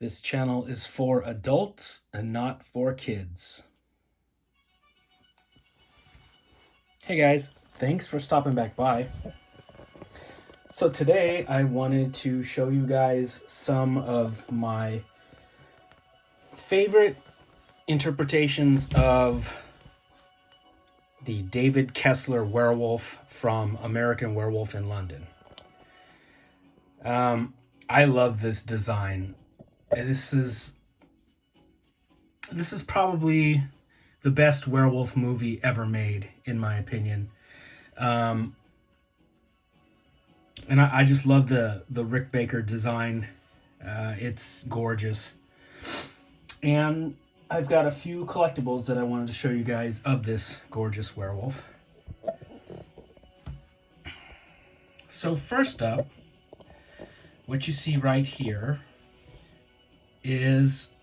This channel is for adults and not for kids. Hey guys, thanks for stopping back by. So today I wanted to show you guys some of my favorite interpretations of the David Kessler Werewolf from American Werewolf in London. I love this design. This is probably the best werewolf movie ever made, in my opinion. And I just love the Rick Baker design. It's gorgeous. And I've got a few collectibles that I wanted to show you guys of this gorgeous werewolf. So first up, what you see right here is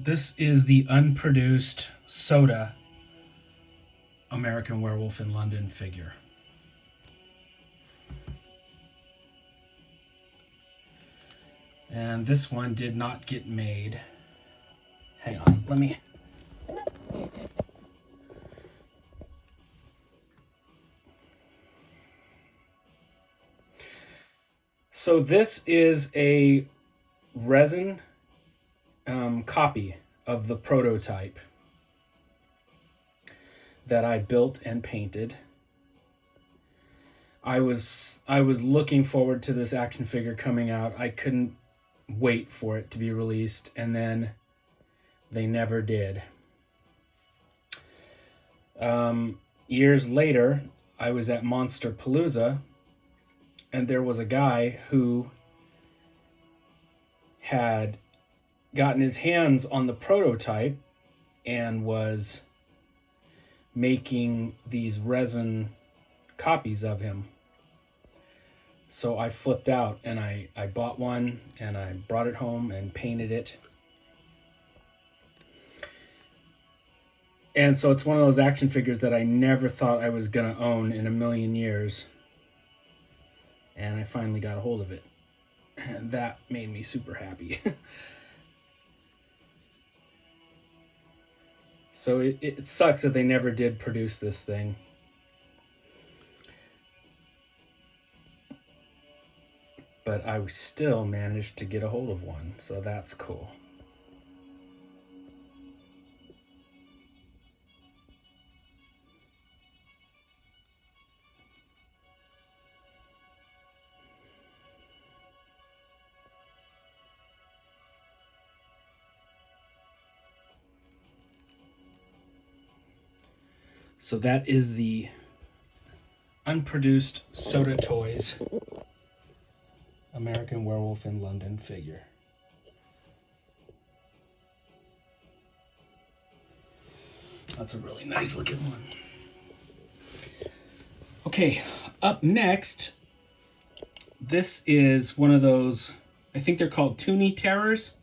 the unproduced soda American Werewolf in London figure. And this one did not get made. Hang on, let me... So this is a resin copy of the prototype that I built and painted. I was looking forward to this action figure coming out. I couldn't wait for it to be released, and then they never did. Years later, I was at Monster Palooza, and there was a guy who had gotten his hands on the prototype and was making these resin copies of him. So I flipped out and I bought one and I brought it home and painted it. And so it's one of those action figures that I never thought I was gonna own in a million years. And I finally got a hold of it. And that made me super happy. So it sucks that they never did produce this thing. But I still managed to get a hold of one, so that's cool. So that is the unproduced Soda Toys American Werewolf in London figure. That's a really nice looking one. Okay, up next, this is one of those, I think they're called Toony Terrors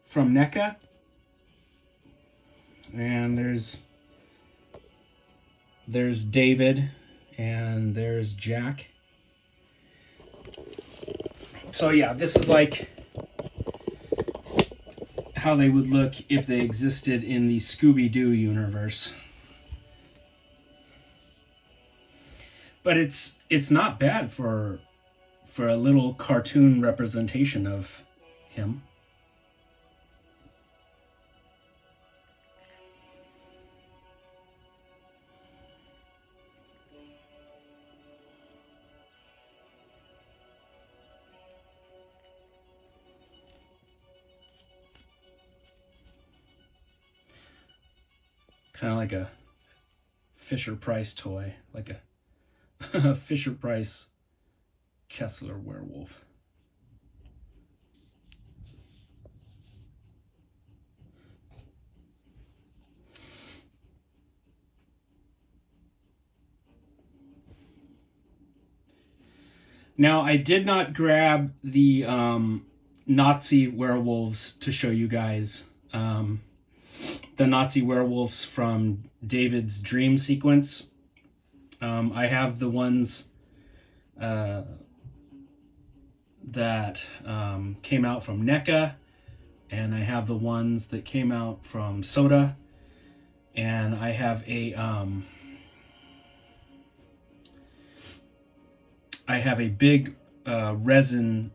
from NECA. And there's David and there's Jack. So yeah, this is like how they would look if they existed in the Scooby-Doo universe. But it's not bad for a little cartoon representation of him. Kind of like a Fisher-Price toy, like a Fisher-Price Kessler Werewolf. Now, I did not grab the Nazi werewolves to show you guys. The Nazi werewolves from David's dream sequence. I have the ones that came out from NECA, and I have the ones that came out from Soda, and I have a big resin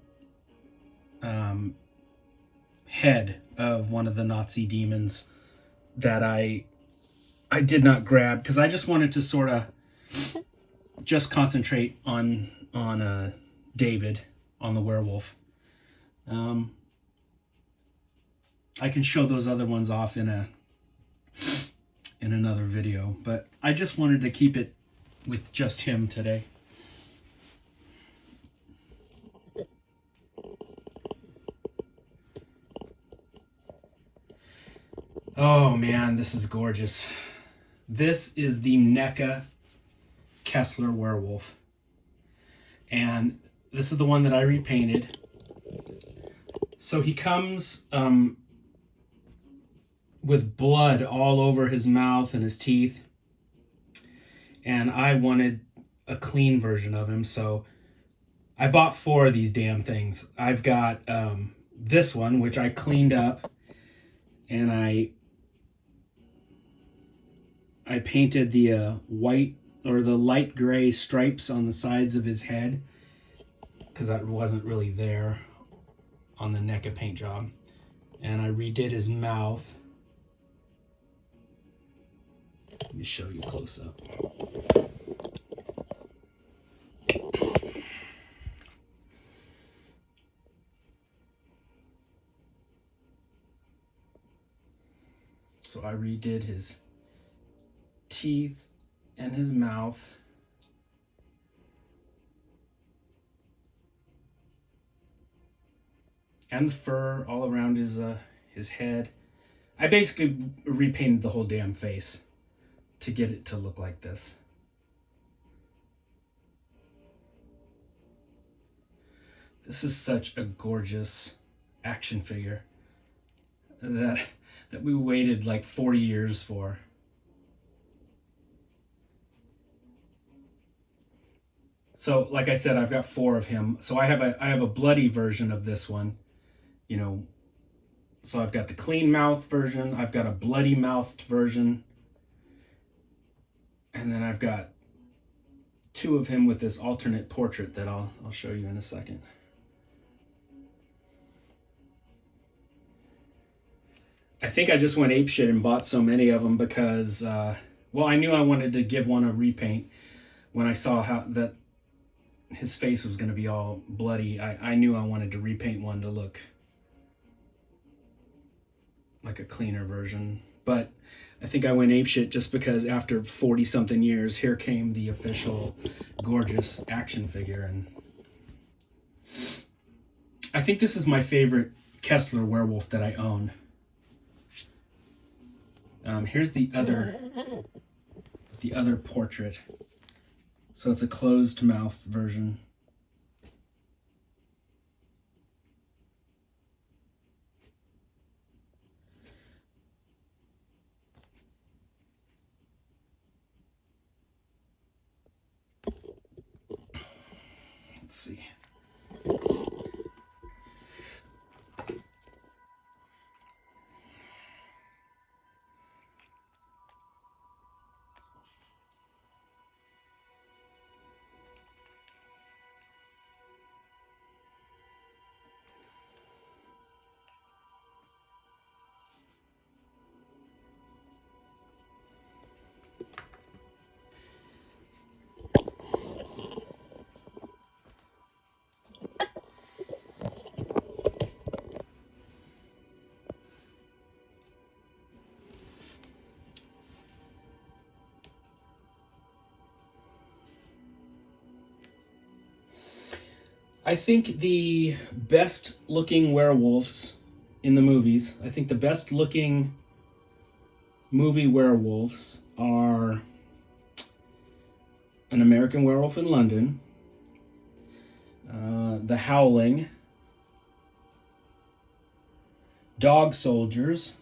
head of one of the Nazi demons that I did not grab because I just wanted to sort of just concentrate on David, on the werewolf. I can show those other ones off in another video, but I just wanted to keep it with just him today. Oh man, this is gorgeous. This is the NECA Kessler Werewolf. And this is the one that I repainted. So he comes with blood all over his mouth and his teeth. And I wanted a clean version of him, so I bought 4 of these damn things. I've got this one, which I cleaned up, and I painted the white or the light gray stripes on the sides of his head because that wasn't really there on the NECA paint job. And I redid his mouth. Let me show you close up. So I redid his teeth and his mouth. And the fur all around his head. I basically repainted the whole damn face to get it to look like this. This is such a gorgeous action figure that we waited like 40 years for. So, like I said, I've got 4 of him. So I have a bloody version of this one, you know. So I've got the clean mouth version, I've got a bloody mouthed version, and then I've got 2 of him with this alternate portrait that I'll show you in a second. I think I just went apeshit and bought so many of them because, well, I knew I wanted to give one a repaint when I saw how that his face was going to be all bloody. I knew I wanted to repaint one to look like a cleaner version. But I think I went apeshit just because after 40 something years, here came the official gorgeous action figure. And I think this is my favorite Kessler Werewolf that I own. Here's the other portrait. So it's a closed mouth version. Let's see. I think the best looking werewolves in the movies, I think the best looking movie werewolves are An American Werewolf in London, The Howling, Dog Soldiers,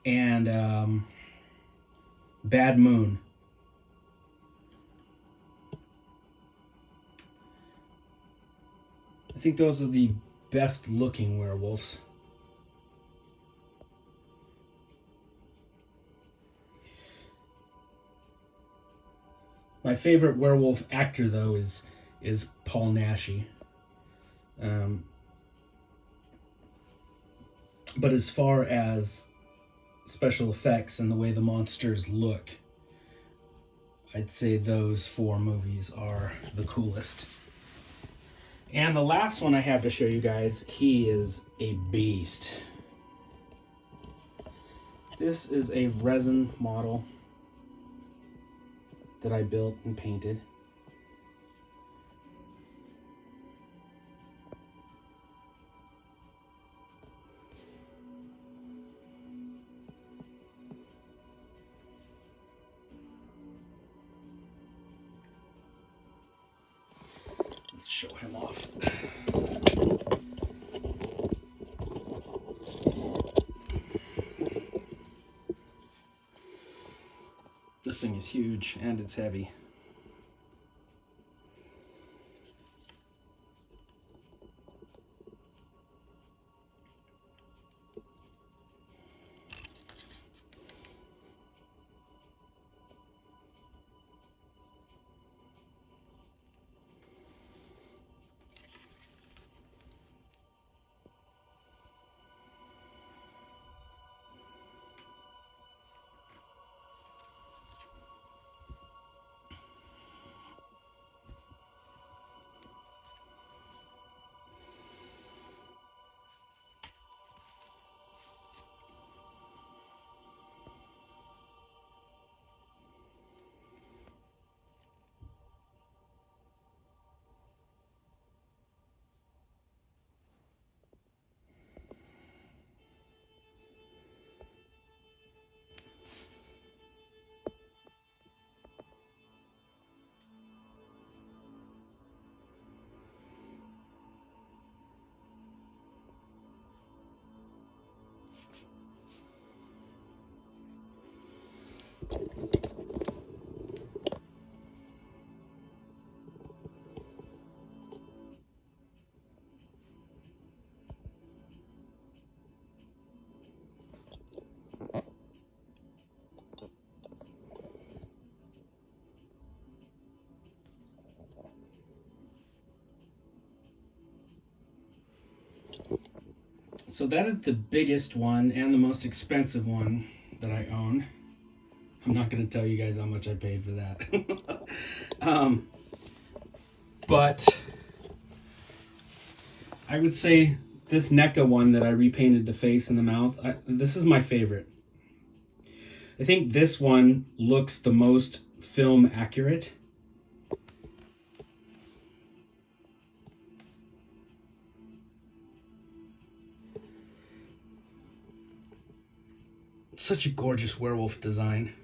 and Bad Moon. I think those are the best looking werewolves. My favorite werewolf actor, though, is Paul Naschy. But as far as special effects and the way the monsters look, I'd say those 4 movies are the coolest. And the last one I have to show you guys, he is a beast. This is a resin model that I built and painted. Let's show him off. This thing is huge and it's heavy. So that is the biggest one and the most expensive one that I own. I'm not going to tell you guys how much I paid for that. But I would say this NECA one that I repainted the face and the mouth, this is my favorite. I think this one looks the most film accurate. It's such a gorgeous werewolf design.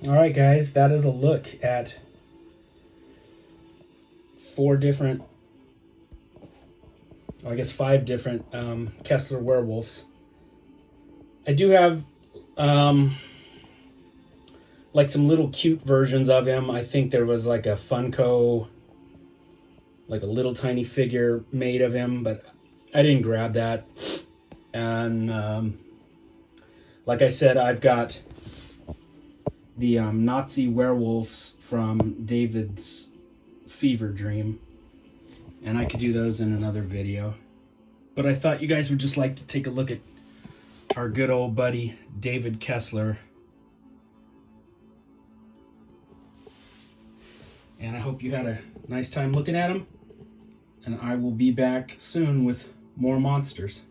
All right, guys, that is a look at 4 different, I guess 5 different Kessler Werewolves. I do have like some little cute versions of him. I think there was like a Funko, like a little tiny figure made of him, but I didn't grab that. And like I said, I've got the Nazi werewolves from David's Fever Dream, and I could do those in another video. But I thought you guys would just like to take a look at our good old buddy David Kessler And I hope you had a nice time looking at them. And I will be back soon with more monsters.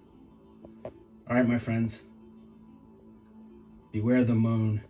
All right, my friends. Beware the moon.